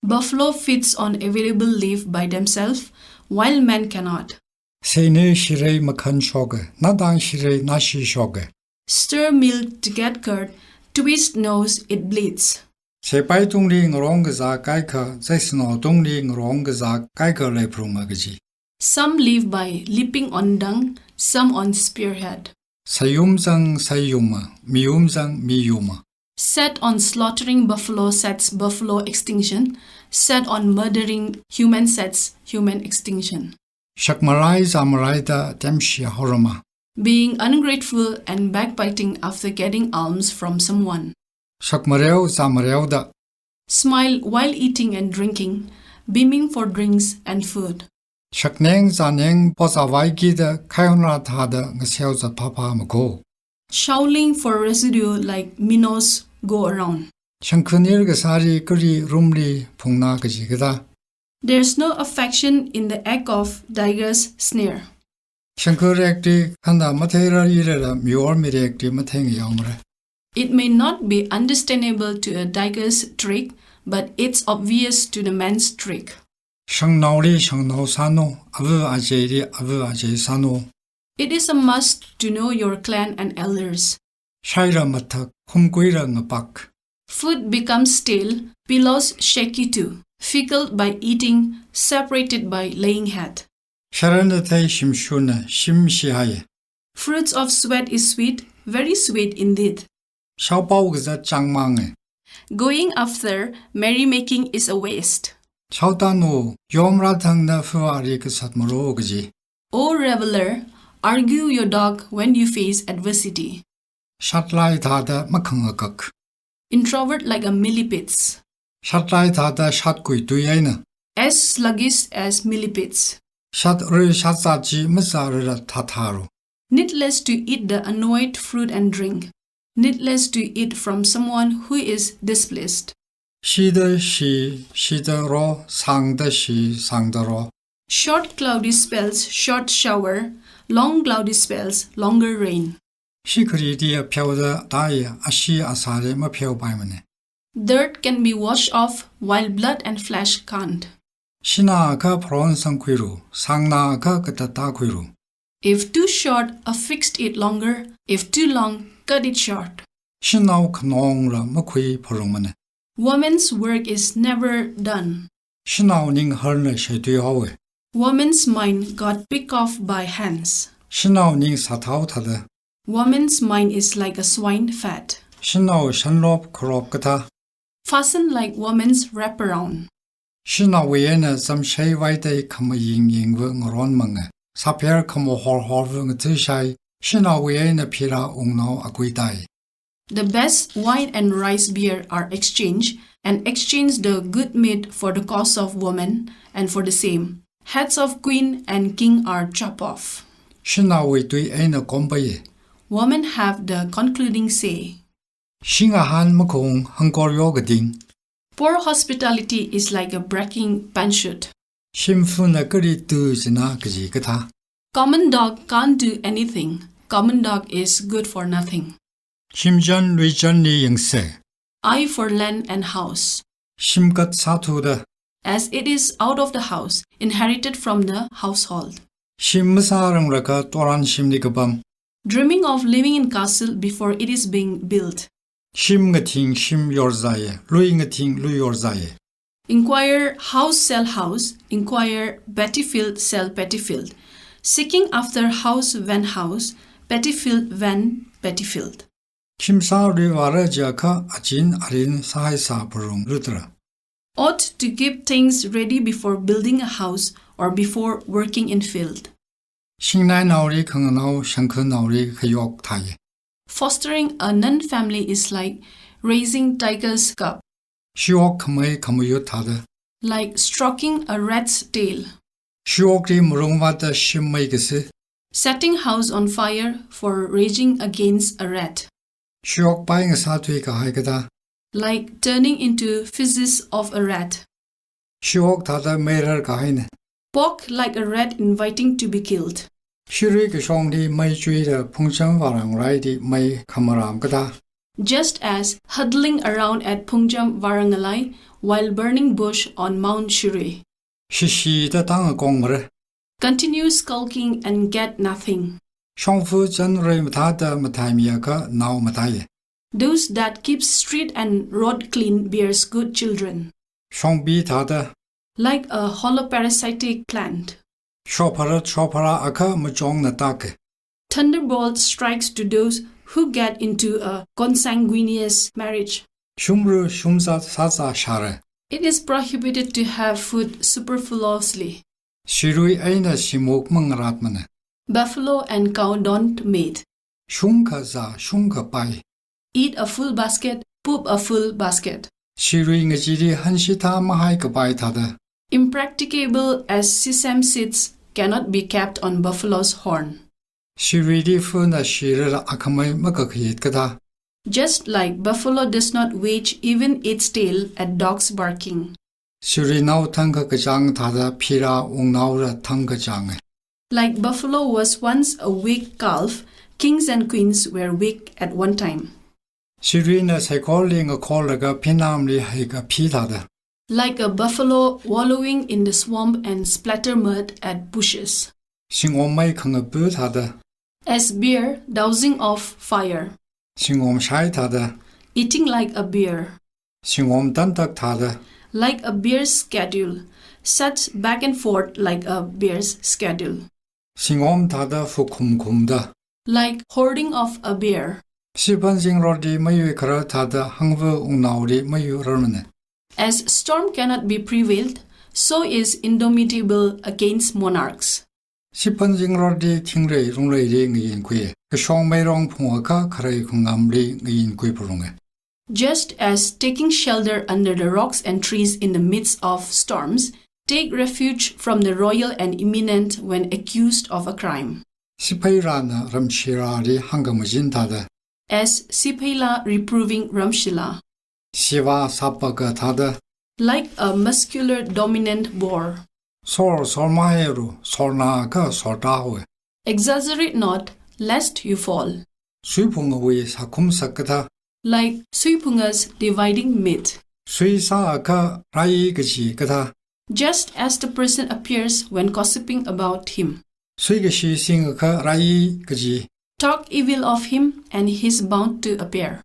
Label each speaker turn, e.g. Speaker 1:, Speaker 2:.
Speaker 1: Buffalo feeds on available leaf by themselves, while men cannot. Stir milk to get curd, twist nose, it bleeds. Some live by leaping on dung, some on spearhead. Set on slaughtering buffalo sets buffalo extinction. Set on murdering human sets human extinction. Being ungrateful and backbiting after getting alms from someone. Smile while eating and drinking, beaming for drinks and food. Shouting for residue like minnows go around. There's no affection in the act of Tiger's snare. It may not be understandable to a tiger's trick, but it's obvious to the man's trick. It is a must to know your clan and elders. Food becomes stale, pillows shaky too, fickle by eating, separated by laying head. Fruits of sweat is sweet, very sweet indeed. Going after merrymaking is a waste. O reveler, argue your dog when you face adversity. Introvert like a millipedes. As sluggish as millipedes. Needless to eat the annoyed fruit and drink. Needless to eat from someone who is displeased. Short cloudy spells short shower, long cloudy spells longer rain. Dirt can be washed off while blood and flesh can't. If too short, affixed it longer. If too long, cut it short. Woman's work is never done. Woman's mind got picked off by hands. Woman's mind is like a swine fat. Fastened like woman's wraparound. The best wine and rice beer are exchanged, and exchange the good meat for the cause of woman, and for the same. Heads of queen and king are chopped off. Women have the concluding say. Poor hospitality is like a bragging banquet. Common dog can't do anything. Common dog is good for nothing. Eye for land and house. As it is out of the house, inherited from the household. Dreaming of living in castle before it is being built. Inquire house sell house. Inquire pettyfield sell pettyfield. Seeking after house when house. Pettyfield when pettyfield. Ought to keep things ready before building a house or before working in field. Fostering a nun-family is like raising tiger's cub. Like stroking a rat's tail. Setting house on fire for raging against a rat. Like turning into physis of a rat. Poke like a rat inviting to be killed. just as huddling around at Pungjam Varangalai while burning bush on Mount Shire.
Speaker 2: 是是的当个公儿，
Speaker 1: Continue skulking and get nothing.
Speaker 2: 上夫真瑞么他的么台米个闹么他也，
Speaker 1: Those that keep street and road clean bears good children,
Speaker 2: 上比他的
Speaker 1: like a holoparasitic plant.
Speaker 2: 说帕拉阿克么装的大个，
Speaker 1: Thunderbolt strikes to those who get into a consanguineous marriage.
Speaker 2: 熊如熊杀杀人，
Speaker 1: It is prohibited to have food superfluously.
Speaker 2: 是瑞爱那是木蒙拉么呢？
Speaker 1: Buffalo and cow don't mate.
Speaker 2: 熊可杀熊可拜，
Speaker 1: Eat a full basket, poop a full basket.
Speaker 2: 是瑞我记得很是他么还个拜他的，
Speaker 1: Impracticable as sesame seeds cannot be kept on buffalo's horn.
Speaker 2: 是瑞的夫那是了阿克么个可以个他，
Speaker 1: Just like buffalo does not wage even its tail at dogs barking.
Speaker 2: 是瑞闹腾个张他的皮拉翁闹了腾个张哎，
Speaker 1: Like buffalo was once a weak calf, kings and queens were weak at one time.
Speaker 2: 是瑞那才考虑个考了个平南里还个皮他的，
Speaker 1: Like a buffalo wallowing in the swamp and splatter mud at bushes.
Speaker 2: 是我没看个不他的，
Speaker 1: As bear dousing off fire.
Speaker 2: 是我晒他的，
Speaker 1: Eating like a bear.
Speaker 2: 是我等得他的，
Speaker 1: Like a bear's schedule. Such back and forth like a bear's schedule.
Speaker 2: 是我他的不空的，
Speaker 1: Like hoarding of a bear.
Speaker 2: 是本性罗的没有可他的，幸福翁闹的没有人呢。
Speaker 1: As storm cannot be prevailed, so is indomitable against monarchs.
Speaker 2: 是本性罗的听雷容雷的个因贵，个双没让碰个可来空暗的个因贵不容个。
Speaker 1: Just as taking shelter under the rocks and trees in the midst of storms, take refuge from the royal and eminent when accused of a crime.
Speaker 2: 是配然呢，人吃拉的汉个么人他的，
Speaker 1: As Sipela reproving Ramshila.
Speaker 2: 是话撒巴个他的，
Speaker 1: Like a muscular dominant boar.
Speaker 2: 索马黑路，索那个索大会，
Speaker 1: Exaggerate not, lest you fall.
Speaker 2: 水碰个为啥空杀个他，
Speaker 1: Like Suipunga's dividing meat.
Speaker 2: 水啥个来一个字个他，
Speaker 1: Just as the person appears when gossiping about him.
Speaker 2: 水个是性个来一个字。
Speaker 1: Talk evil of him, and he's bound to appear.